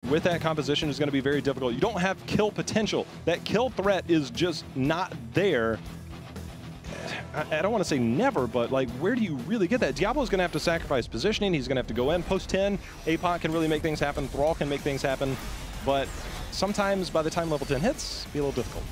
with that composition is going to be very difficult. You don't have kill potential. That kill threat is just not there. I don't want to say never, but like, where do you really get that? Diablo's going to have to sacrifice positioning. He's going to have to go in. Post 10, APOC can really make things happen. Thrall can make things happen. But sometimes by the time level 10 hits, it'll be a little difficult.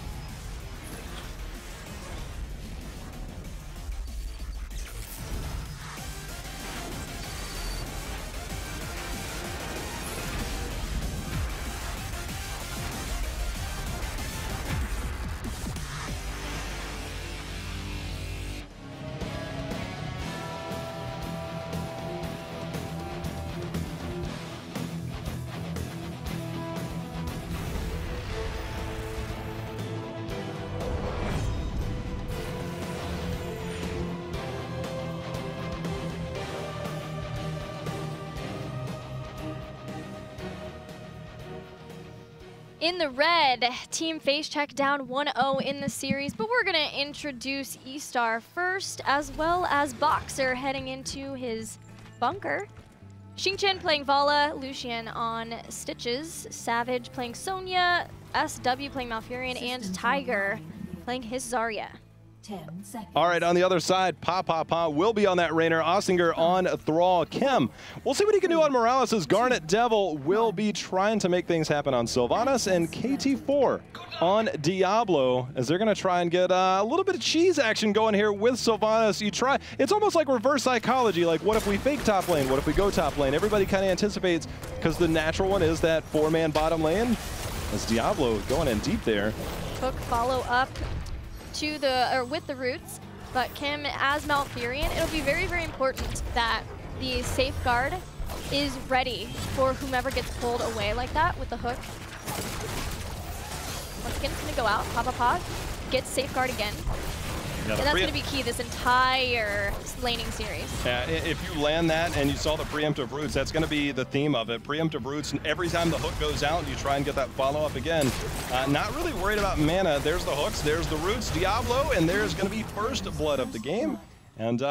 In the red, Team Face Check down 1-0 in the series, but we're going to introduce eStar first, as well as Boxer heading into his bunker. Xingqian playing Vala, Lucian on Stitches, Savage playing Sonya, SW playing Malfurion, and Tiger playing his Zarya. 10 seconds. All right, on the other side, Pa will be on that Rainer. Ostinger on Thrall. Kim, we'll see what he can do on Morales as Garnet Devil will be trying to make things happen on Sylvanas, and KT4 on Diablo as they're going to try and get a little bit of cheese action going here with Sylvanas. You try, it's almost like reverse psychology, like what if we fake top lane, what if we go top lane? Everybody kind of anticipates, because the natural one is that 4-man bottom lane as Diablo going in deep there. Hook follow up to the, with the roots, but Kim as Malfurion, it'll be very, very important that the safeguard is ready for whomever gets pulled away like that with the hook. Once again, it's gonna go out, Pa, gets safeguard again. Yeah, and that's going to be key this entire laning series. Yeah, if you land that and you saw the preemptive roots, that's going to be the theme of it. Preemptive roots, and every time the hook goes out, you try and get that follow-up again. Not really worried about mana. There's the hooks, there's the roots, Diablo, and there's going to be first blood of the game. And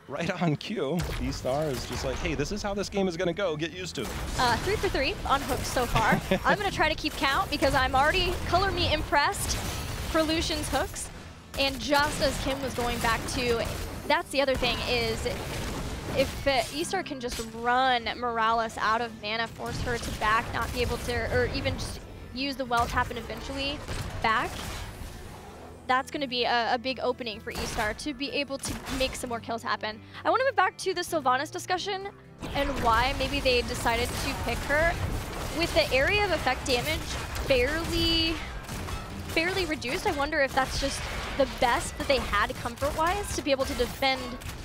right on cue, eStar is just like, hey, this is how this game is going to go. Get used to it. 3 for 3 on hooks so far. I'm going to try to keep count because I'm already color me impressed for Lucian's hooks. And just as Kim was going back to, that's the other thing is, if eStar can just run Morales out of mana, force her to back, not be able to, or even just use the well tap and eventually back, that's going to be a big opening for eStar to be able to make some more kills happen. I want to move back to the Sylvanas discussion and why maybe they decided to pick her. With the area of effect damage fairly reduced, I wonder if that's just the best that they had comfort-wise to be able to defend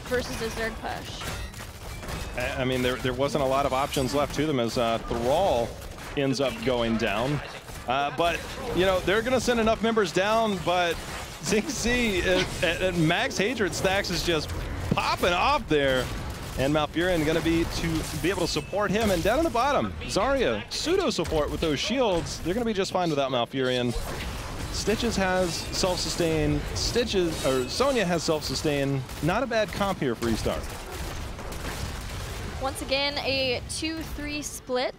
versus a Zerg push. I mean, there wasn't a lot of options left to them as Thrall ends up going down. But, you know, they're going to send enough members down, but Xingzi at max hatred stacks is just popping off there. And Malfurion going to be able to support him. And down on the bottom, Zarya, pseudo-support with those shields. They're going to be just fine without Malfurion. Stitches has self-sustain. Sonya has self-sustain. Not a bad comp here for eStar. Once again, a 2-3 split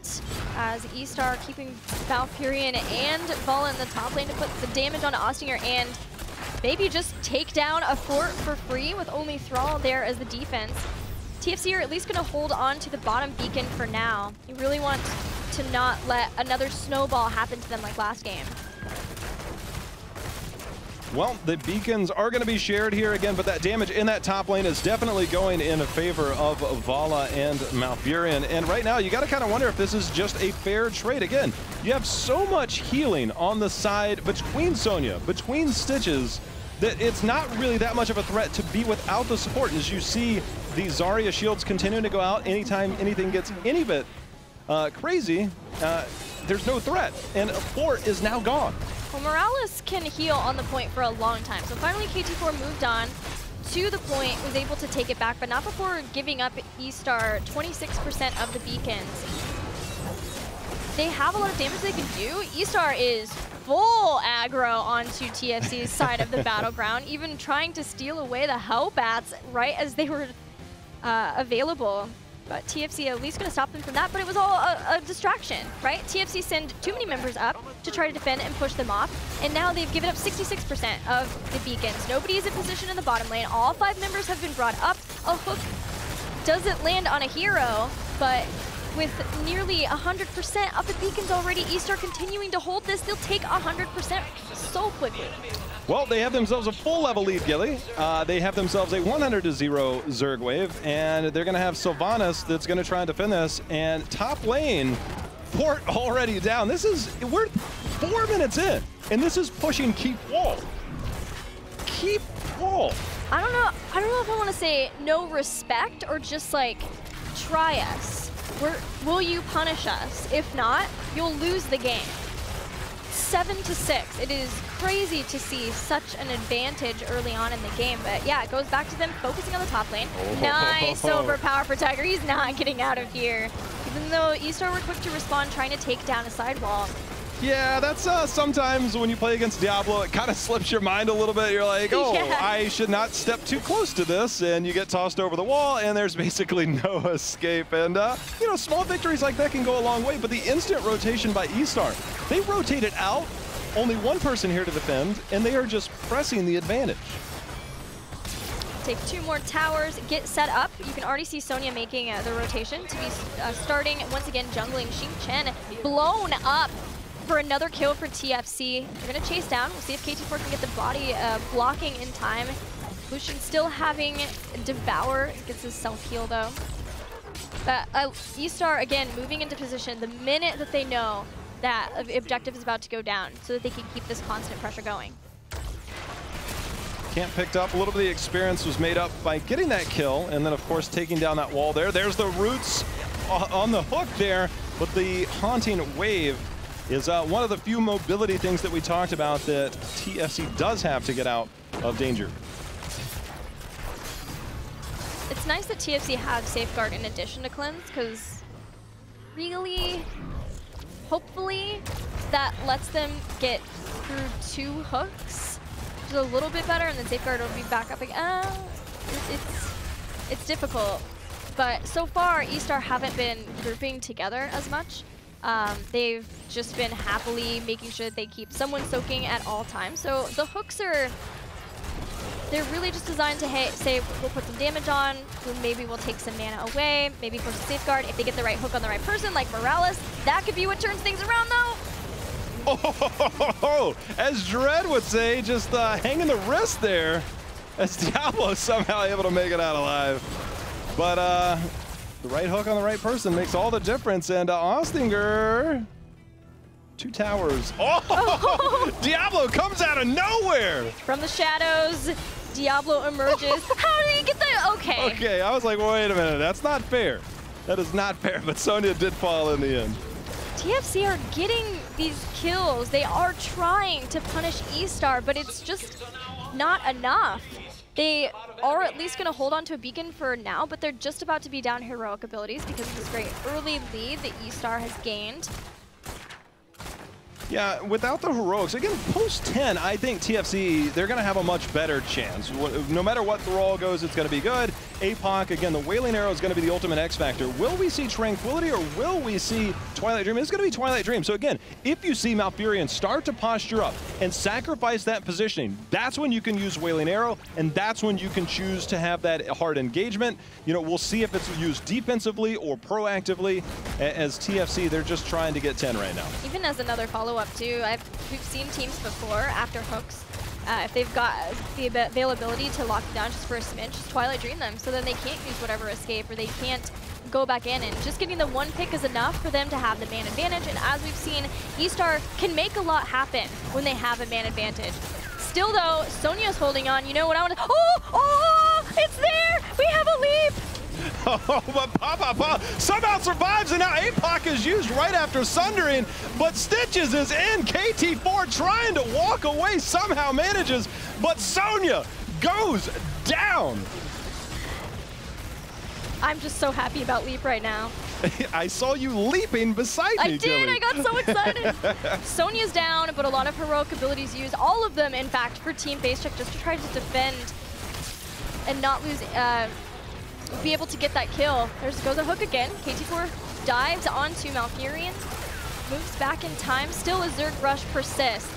as eStar keeping Malfurion and Vala in the top lane to put the damage on Ostinger and maybe just take down a fort for free with only Thrall there as the defense. TFC are at least going to hold on to the bottom beacon for now. You really want to not let another snowball happen to them like last game. Well, the beacons are going to be shared here again, but that damage in that top lane is definitely going in favor of Vala and Malfurion. And right now, you got to kind of wonder if this is just a fair trade. Again, you have so much healing on the side between Sonya, between Stitches, that it's not really that much of a threat to be without the support. As you see the Zarya shields continuing to go out anytime anything gets any bit crazy, there's no threat. And a fort is now gone. Well, Morales can heal on the point for a long time. So finally KT4 moved on to the point, was able to take it back, but not before giving up eStar 26% of the beacons. They have a lot of damage they can do. eStar is full aggro onto TFC's side of the battleground, even trying to steal away the Hellbats right as they were available. But TFC at least going to stop them from that, but it was all a distraction, right? TFC send too many members up to try to defend and push them off, and now they've given up 66% of the beacons. Nobody is in position in the bottom lane. All 5 members have been brought up. A hook doesn't land on a hero, but with nearly 100% of the beacons already, eStar continuing to hold this, they'll take 100% so quickly. Well, they have themselves a full level lead, Gilly. They have themselves a 100-0 Zerg wave, and they're going to have Sylvanas that's going to try and defend this. And top lane, Fort already down. We're 4 minutes in, and this is pushing keep wall. Keep wall. I don't know if I want to say no respect or just like try us. Will you punish us? If not, you'll lose the game. 7-6. It is crazy to see such an advantage early on in the game, but yeah, it goes back to them focusing on the top lane. Nice overpower for Tiger. He's not getting out of here. Even though eStar were quick to respond, trying to take down a sidewall. Yeah, that's sometimes when you play against Diablo, it kind of slips your mind a little bit. You're like, oh, yeah. I should not step too close to this, and you get tossed over the wall, and there's basically no escape. And, you know, small victories like that can go a long way, but the instant rotation by eStar, they rotate it out, only 1 person here to defend, and they are just pressing the advantage. Take 2 more towers, get set up. You can already see Sonya making the rotation to be starting, once again, jungling Xing Chen, blown up for another kill for TFC. They're going to chase down. We'll see if KT4 can get the body blocking in time. Lucian still having Devour. Gets his self-heal, though. But eStar, again, moving into position the minute that they know that the objective is about to go down so that they can keep this constant pressure going. Camp picked up. A little bit of the experience was made up by getting that kill, and then, of course, taking down that wall there. There's the roots on the hook there, but the haunting wave is one of the few mobility things that we talked about that TFC does have to get out of danger. It's nice that TFC have Safeguard in addition to Cleanse, because really, hopefully, that lets them get through 2 hooks, which is a little bit better, and then Safeguard will be back up again. It's difficult, but so far, eStar haven't been grouping together as much. They've just been happily making sure that they keep someone soaking at all times. So the hooks they're really just designed to say, we'll put some damage on, maybe we'll take some mana away, maybe push a Safeguard. If they get the right hook on the right person, like Morales, that could be what turns things around, though. Oh, as Dread would say, just hanging the wrist there, as Diablo somehow able to make it out alive. But, the right hook on the right person makes all the difference, and Ostinger, 2 towers. Oh! Diablo comes out of nowhere! From the shadows, Diablo emerges. How did he get that? Okay. Okay, I was like, wait a minute, that's not fair. That is not fair, but Sonya did fall in the end. TFC are getting these kills. They are trying to punish eStar, but it's just not enough. They are at least going to hold on to a beacon for now, but they're just about to be down heroic abilities because of this great early lead that eStar has gained. Yeah, without the heroics, again, post 10, I think TFC, they're going to have a much better chance. No matter what the role goes, it's going to be good. APOC, again, the Wailing Arrow is going to be the ultimate X factor. Will we see Tranquility or will we see Twilight Dream? It's going to be Twilight Dream. So again, if you see Malfurion start to posture up and sacrifice that positioning, that's when you can use Wailing Arrow, and that's when you can choose to have that hard engagement. You know, we'll see if it's used defensively or proactively. As TFC, they're just trying to get 10 right now. Even as another follow-up too, we've seen teams before after hooks, if they've got the availability to lock it down just for a smidge, just Twilight Dream them, so then they can't use whatever escape or they can't go back in, and just getting the 1 pick is enough for them to have the man advantage. And as we've seen, eStar can make a lot happen when they have a man advantage. Still though, Sonya's holding on. You know what I want to, oh, it's there! We have a leap! Oh, but Papa somehow survives, and now APOC is used right after Sundering, but Stitches is in. KT4 trying to walk away, somehow manages, but Sonya goes down. I'm just so happy about Leap right now. I saw you leaping beside me, I did, Tilly. I got so excited. Sonya's down, but a lot of heroic abilities used, all of them, in fact, for Team Base Check, just to try to defend and not lose be able to get that kill. There goes a hook again. KT4 dives onto Malfurion, moves back in time. Still a Zerg rush persists.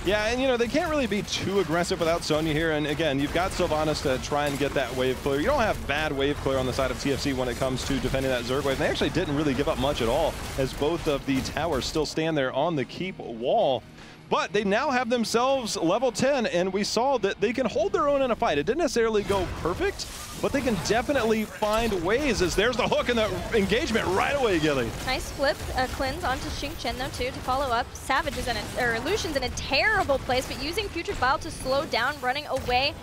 Yeah, and you know, they can't really be too aggressive without Sonya here. And again, you've got Sylvanas to try and get that wave clear. You don't have bad wave clear on the side of TFC when it comes to defending that Zerg wave. And they actually didn't really give up much at all, as both of the towers still stand there on the keep wall. But they now have themselves level 10, and we saw that they can hold their own in a fight. It didn't necessarily go perfect, but they can definitely find ways, as there's the hook and the engagement right away, Gilly. Nice flip, cleanse onto Xingqian though too to follow up. Savage is Lucian's in a terrible place, but using Putrid Vial to slow down, running away.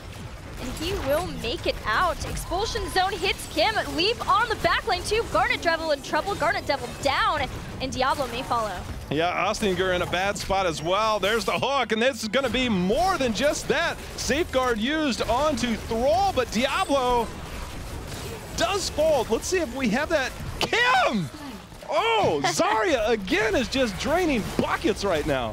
And he will make it out. Expulsion Zone hits Kim. Leap on the backline too. Garnet Devil in trouble. Garnet Devil down. And Diablo may follow. Yeah, Ostinger in a bad spot as well. There's the hook, and this is going to be more than just that. Safeguard used onto Thrall, but Diablo does fall. Let's see if we have that. Kim! Oh, Zarya again is just draining buckets right now.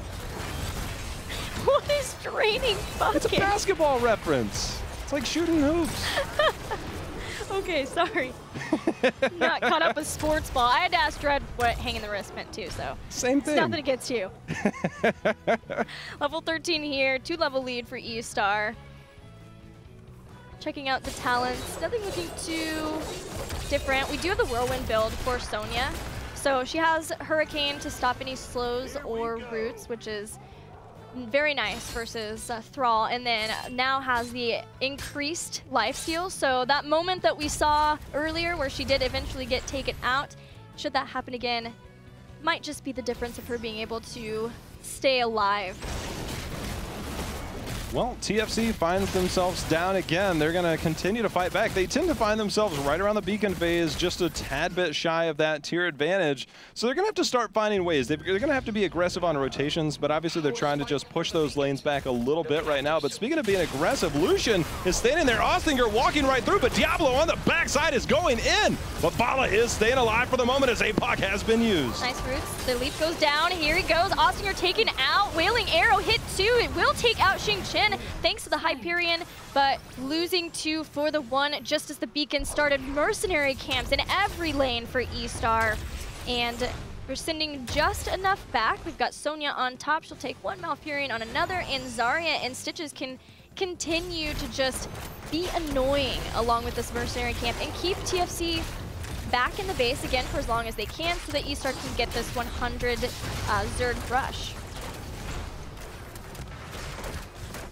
What is draining buckets? It's a basketball reference. It's like shooting hoops. Okay, sorry. Not caught up with sports ball. I had to ask Dread what hanging the wrist meant too, so. Same thing. It's nothing against you. Level 13 here, 2-level lead for eStar. Checking out the talents, nothing looking too different. We do have the Whirlwind build for Sonya. So she has Hurricane to stop any slows or roots, which is very nice versus Thrall, and then now has the increased lifesteal. So that moment that we saw earlier where she did eventually get taken out, should that happen again, might just be the difference of her being able to stay alive. Well, TFC finds themselves down again. They're going to continue to fight back. They tend to find themselves right around the beacon phase, just a tad bit shy of that tier advantage. So they're going to have to start finding ways. They're going to have to be aggressive on rotations, but obviously they're trying to just push those lanes back a little bit right now. But speaking of being aggressive, Lucian is standing there. Ostinger walking right through, but Diablo on the backside is going in. But Vala is staying alive for the moment as APOC has been used. Nice roots. The leap goes down. Here he goes. Ostinger taken out. Wailing Arrow hit too. It will take out Xingqian thanks to the Hyperion, but losing 2 for the 1 just as the beacon started. Mercenary camps in every lane for eStar, and we're sending just enough back. We've got Sonya on top. She'll take 1 Malfurion on another, and Zarya and Stitches can continue to just be annoying along with this Mercenary camp and keep TFC back in the base again for as long as they can so that eStar can get this 100 Zerg rush.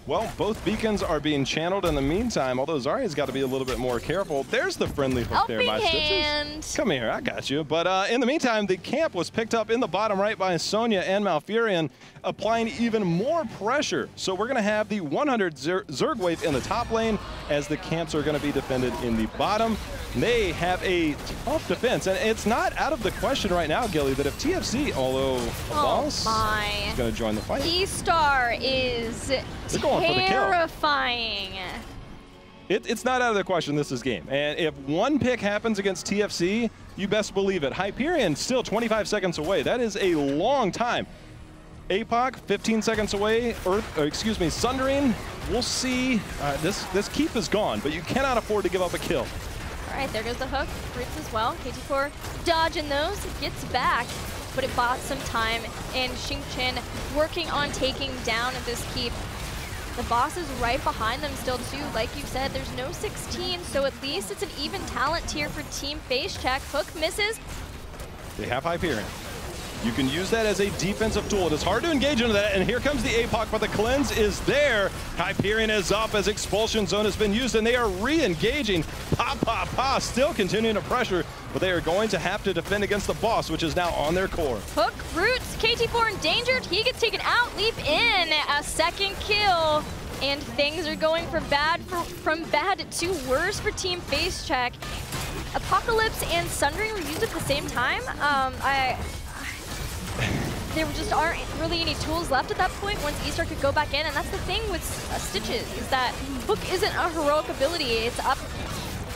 Well, both beacons are being channeled in the meantime, although Zarya's got to be a little bit more careful. There's the friendly hook there by Stitches. Come here, I got you. But in the meantime, the camp was picked up in the bottom right by Sonya and Malfurion, applying even more pressure. So we're going to have the 100 Zerg wave in the top lane as the camps are going to be defended in the bottom. They have a tough defense, and it's not out of the question right now, Gilly, that if TFC, although Boss is going to join the fight. eStar is terrifying. It's not out of the question this is game. And if one pick happens against TFC, you best believe it. Hyperion still 25 seconds away. That is a long time. APOC 15 seconds away. Sundering. We'll see. This keep is gone, but you cannot afford to give up a kill. All right, there goes the hook. Roots as well. KT4 dodging those. Gets back, but it bought some time. And Xingqian working on taking down this keep. The boss is right behind them still too. Like you said, there's no 16, so at least it's an even talent tier for Team Face Check. Hook misses. They have Hyperion. You can use that as a defensive tool. It is hard to engage into that, and here comes the APOC, but the cleanse is there. Hyperion is up as Expulsion Zone has been used, and they are re-engaging. Pa, still continuing to pressure, but they are going to have to defend against the boss, which is now on their core. Hook, Roots, KT4 endangered. He gets taken out, leap in, a second kill. And things are going from bad to worse for Team Face Check. Apocalypse and Sundering were used at the same time. There just aren't really any tools left at that point once eStar could go back in, and that's the thing with Stitches, is that Hook isn't a heroic ability. It's up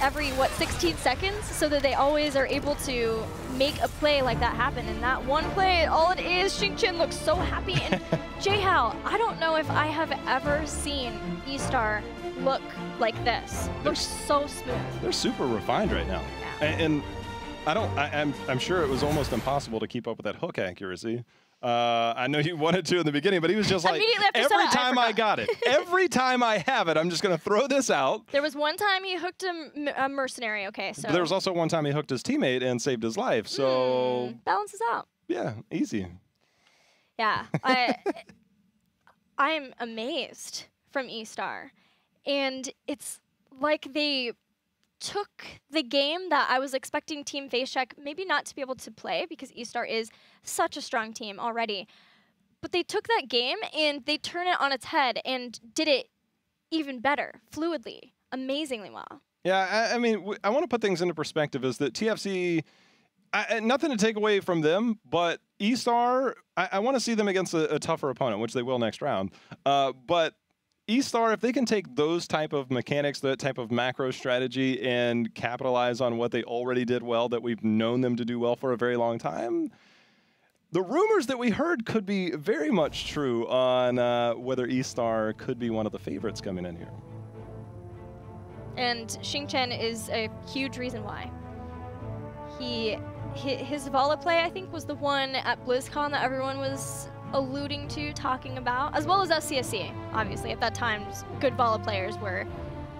every, what, 16 seconds, so that they always are able to make a play like that happen. And that one play, all it is, Xingqian looks so happy. And Jhao, I don't know if I have ever seen eStar look like this. Looks so smooth. They're super refined right now. Yeah. And I'm sure it was almost impossible to keep up with that hook accuracy. I know you wanted to in the beginning, but he was just like, every time I got it, every time I have it, I'm just going to throw this out. There was one time he hooked a mercenary, okay, so. But there was also one time he hooked his teammate and saved his life, so. Balances out. Yeah, easy. Yeah, I'm amazed from eStar. And it's like they took the game that I was expecting Team FaceCheck maybe not to be able to play, because eStar is such a strong team already. But they took that game and they turned it on its head and did it even better, fluidly, amazingly well. Yeah, I mean, I want to put things into perspective is that TFC, nothing to take away from them, but eStar, I want to see them against a tougher opponent, which they will next round. But eStar, if they can take those type of mechanics, that type of macro strategy, and capitalize on what they already did well, that we've known them to do well for a very long time, the rumors that we heard could be very much true on whether eStar could be one of the favorites coming in here. And Xingqian is a huge reason why. His Vala play, I think, was the one at BlizzCon that everyone was alluding to, talking about, as well as SCSC, obviously. At that time, good Vala players were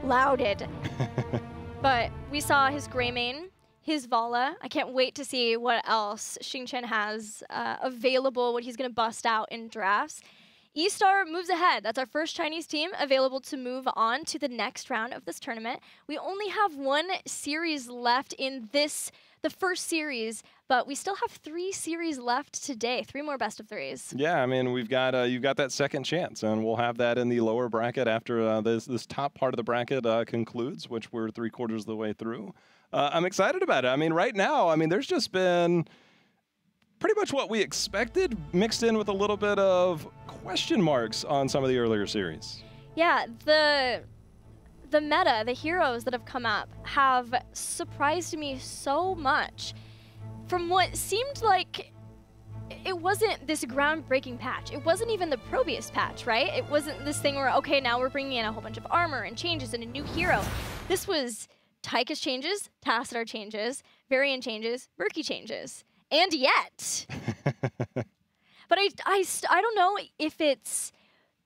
lauded. But we saw his Greymane, his Vala. I can't wait to see what else Xingqian has available, what he's going to bust out in drafts. eStar moves ahead. That's our first Chinese team available to move on to the next round of this tournament. We only have one series left in the first series, but we still have 3 series left today, 3 more best of 3s. Yeah, I mean, we've got you've got that second chance, and we'll have that in the lower bracket after this top part of the bracket concludes, which we're 3/4 of the way through. I'm excited about it. I mean, right now, I mean, there's just been pretty much what we expected, mixed in with a little bit of question marks on some of the earlier series. Yeah, the meta, the heroes that have come up, have surprised me so much. From what seemed like it wasn't this groundbreaking patch. It wasn't even the Probius patch, right? It wasn't this thing where, okay, now we're bringing in a whole bunch of armor and changes and a new hero. This was Tychus changes, Tassadar changes, Varian changes, Murky changes. And yet. But I don't know if it's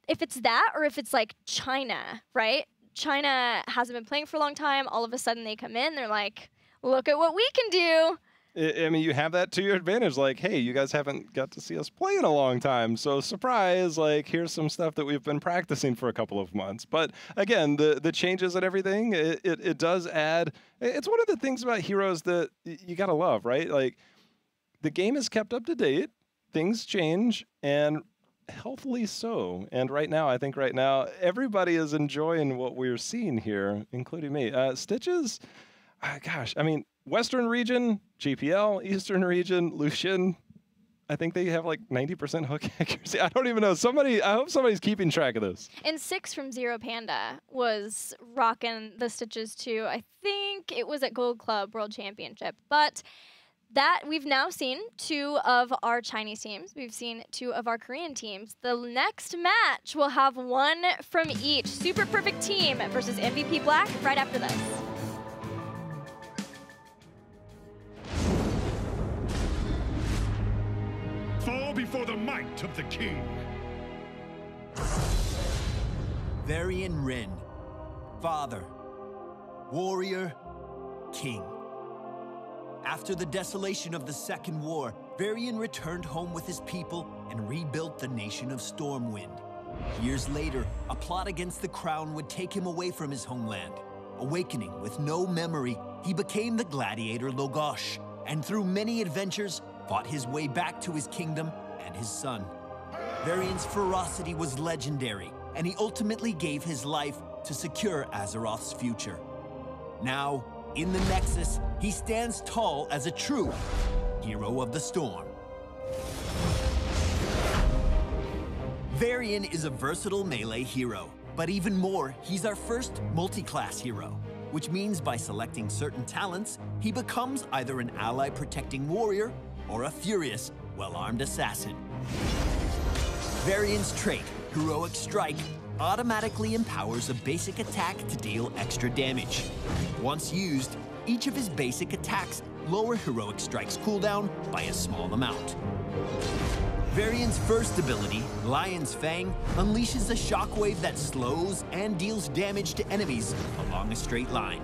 that or if it's like China, right? China hasn't been playing for a long time. All of a sudden they come in, they're like, look at what we can do. I mean, you have that to your advantage. Like, hey, you guys haven't got to see us play in a long time. So surprise, like, here's some stuff that we've been practicing for a couple of months. But again, the changes and everything, it does add. It's one of the things about heroes that you got to love, right? Like, the game is kept up to date. Things change, and healthily so. And right now, I think right now, everybody is enjoying what we're seeing here, including me. Stitches, gosh, I mean, Western region, GPL, Eastern region, Lucian, I think they have like 90% hook accuracy. I don't even know. I hope somebody's keeping track of this. And 6 from Zero Panda was rocking the Stitches too. I think it was at Gold Club World Championship. But that we've now seen 2 of our Chinese teams. We've seen 2 of our Korean teams. The next match will have 1 from each. Super Perfect Team versus MVP Black right after this. Fall before the might of the king. Varian Rin, father, warrior, king. After the desolation of the Second War, Varian returned home with his people and rebuilt the nation of Stormwind. Years later, a plot against the crown would take him away from his homeland. Awakening with no memory, he became the gladiator Logosh, and through many adventures, fought his way back to his kingdom and his son. Varian's ferocity was legendary, and he ultimately gave his life to secure Azeroth's future. Now, in the Nexus, he stands tall as a true hero of the storm. Varian is a versatile melee hero, but even more, he's our first multi-class hero. which means by selecting certain talents, he becomes either an ally-protecting warrior or a furious, well-armed assassin. Varian's trait, Heroic Strike, automatically empowers a basic attack to deal extra damage. Once used, each of his basic attacks lower Heroic Strike's cooldown by a small amount. Varian's first ability, Lion's Fang, unleashes a shockwave that slows and deals damage to enemies along a straight line.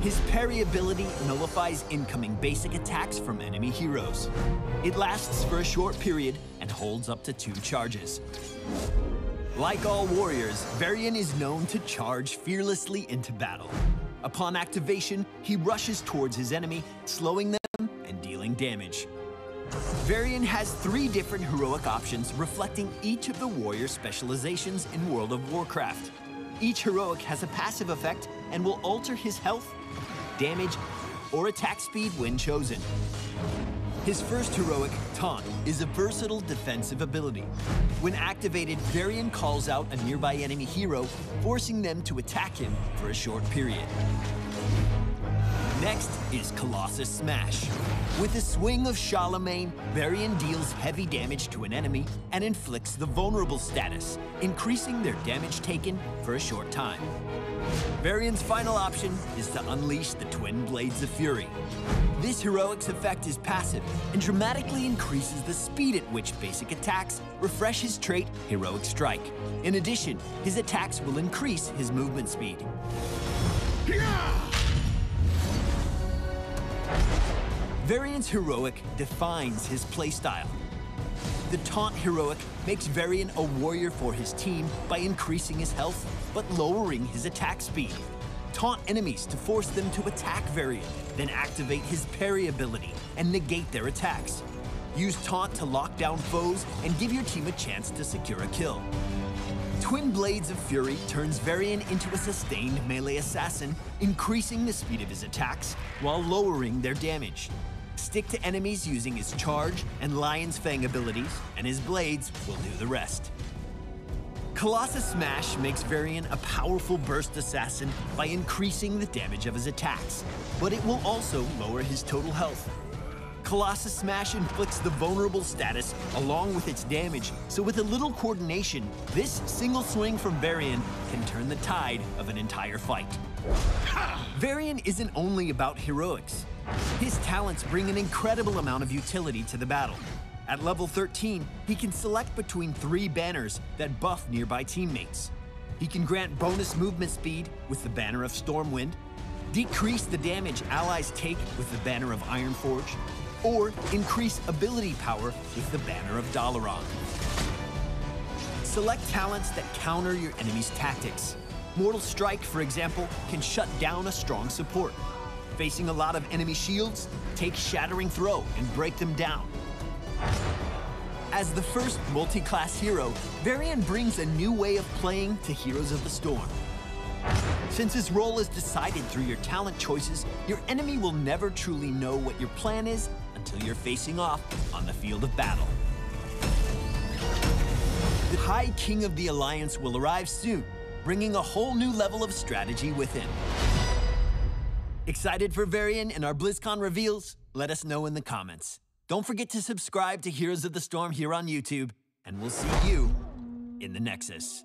His parry ability nullifies incoming basic attacks from enemy heroes. It lasts for a short period and holds up to 2 charges. Like all warriors, Varian is known to charge fearlessly into battle. Upon activation, he rushes towards his enemy, slowing them and dealing damage. Varian has 3 different heroic options reflecting each of the warrior specializations in World of Warcraft. Each heroic has a passive effect and will alter his health, damage, or attack speed when chosen. His first heroic, Taunt, is a versatile defensive ability. When activated, Varian calls out a nearby enemy hero, forcing them to attack him for a short period. Next is Colossus Smash. With a swing of Charlemagne, Varian deals heavy damage to an enemy and inflicts the vulnerable status, increasing their damage taken for a short time. Varian's final option is to unleash the Twin Blades of Fury. This heroic's effect is passive and dramatically increases the speed at which basic attacks refresh his trait, Heroic Strike. In addition, his attacks will increase his movement speed. Varian's heroic defines his playstyle. The Taunt heroic makes Varian a warrior for his team by increasing his health, but lowering his attack speed. Taunt enemies to force them to attack Varian, then activate his parry ability and negate their attacks. Use Taunt to lock down foes and give your team a chance to secure a kill. Twin Blades of Fury turns Varian into a sustained melee assassin, increasing the speed of his attacks while lowering their damage. Stick to enemies using his Charge and Lion's Fang abilities, and his blades will do the rest. Colossus Smash makes Varian a powerful burst assassin by increasing the damage of his attacks, but it will also lower his total health. Colossus Smash inflicts the vulnerable status along with its damage, so with a little coordination, this single swing from Varian can turn the tide of an entire fight. Varian isn't only about heroics. His talents bring an incredible amount of utility to the battle. At level 13, he can select between 3 banners that buff nearby teammates. He can grant bonus movement speed with the banner of Stormwind, decrease the damage allies take with the banner of Ironforge, or increase ability power with the banner of Dalaran. Select talents that counter your enemy's tactics. Mortal Strike, for example, can shut down a strong support. Facing a lot of enemy shields, take Shattering Throw and break them down. As the first multi-class hero, Varian brings a new way of playing to Heroes of the Storm. Since his role is decided through your talent choices, your enemy will never truly know what your plan is until you're facing off on the field of battle. The High King of the Alliance will arrive soon, bringing a whole new level of strategy with him. Excited for Varian and our BlizzCon reveals? Let us know in the comments. Don't forget to subscribe to Heroes of the Storm here on YouTube, and we'll see you in the Nexus.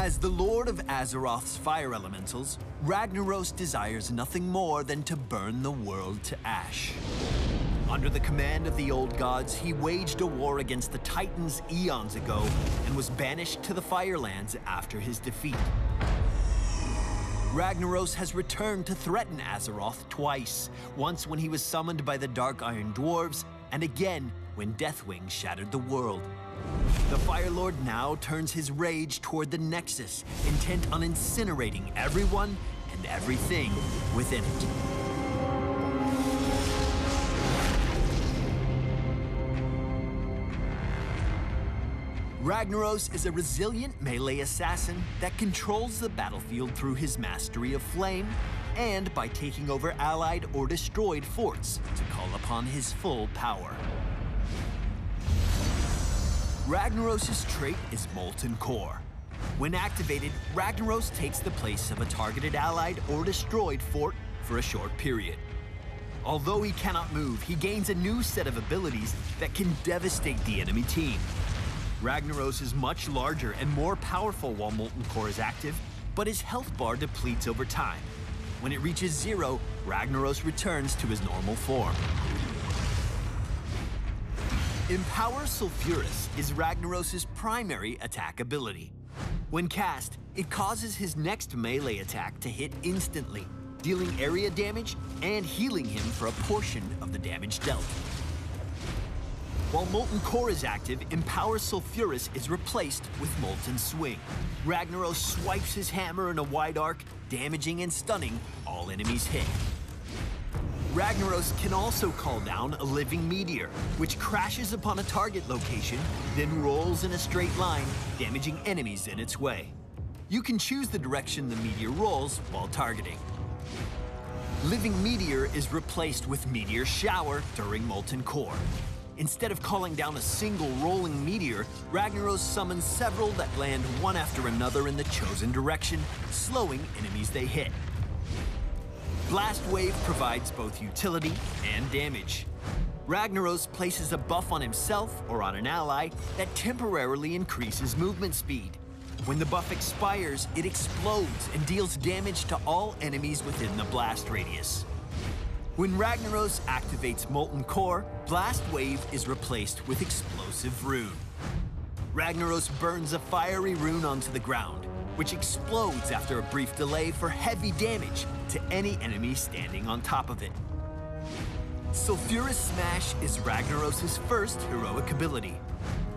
As the Lord of Azeroth's fire elementals, Ragnaros desires nothing more than to burn the world to ash. Under the command of the old gods, he waged a war against the Titans eons ago and was banished to the Firelands after his defeat. Ragnaros has returned to threaten Azeroth twice, once when he was summoned by the Dark Iron Dwarves, and again when Deathwing shattered the world. The Fire Lord now turns his rage toward the Nexus, intent on incinerating everyone and everything within it. Ragnaros is a resilient melee assassin that controls the battlefield through his mastery of flame and by taking over allied or destroyed forts to call upon his full power. Ragnaros' trait is Molten Core. When activated, Ragnaros takes the place of a targeted allied or destroyed fort for a short period. Although he cannot move, he gains a new set of abilities that can devastate the enemy team. Ragnaros is much larger and more powerful while Molten Core is active, but his health bar depletes over time. When it reaches 0, Ragnaros returns to his normal form. Empower Sulfuras is Ragnaros' primary attack ability. When cast, it causes his next melee attack to hit instantly, dealing area damage and healing him for a portion of the damage dealt. While Molten Core is active, Empower Sulfuras is replaced with Molten Swing. Ragnaros swipes his hammer in a wide arc, damaging and stunning all enemies hit. Ragnaros can also call down a living meteor, which crashes upon a target location, then rolls in a straight line, damaging enemies in its way. You can choose the direction the meteor rolls while targeting. Living Meteor is replaced with Meteor Shower during Molten Core. Instead of calling down a single rolling meteor, Ragnaros summons several that land one after another in the chosen direction, slowing enemies they hit. Blast Wave provides both utility and damage. Ragnaros places a buff on himself or on an ally that temporarily increases movement speed. When the buff expires, it explodes and deals damage to all enemies within the blast radius. When Ragnaros activates Molten Core, Blast Wave is replaced with Explosive Rune. Ragnaros burns a fiery rune onto the ground, which explodes after a brief delay for heavy damage to any enemy standing on top of it. Sulfuras Smash is Ragnaros' first heroic ability.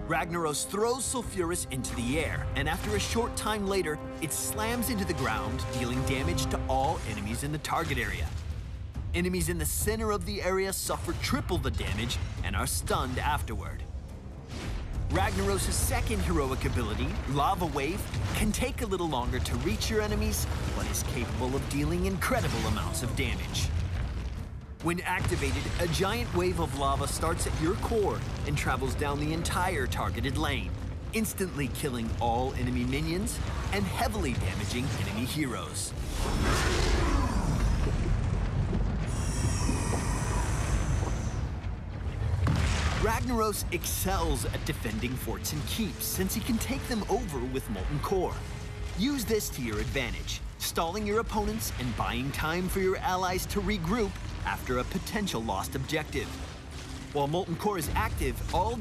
Ragnaros throws Sulfuras into the air, and after a short time later, it slams into the ground, dealing damage to all enemies in the target area. Enemies in the center of the area suffer triple the damage and are stunned afterward. Ragnaros' second heroic ability, Lava Wave, can take a little longer to reach your enemies, but is capable of dealing incredible amounts of damage. When activated, a giant wave of lava starts at your core and travels down the entire targeted lane, instantly killing all enemy minions and heavily damaging enemy heroes. Ragnaros excels at defending forts and keeps since he can take them over with Molten Core. Use this to your advantage, stalling your opponents and buying time for your allies to regroup after a potential lost objective. While Molten Core is active, all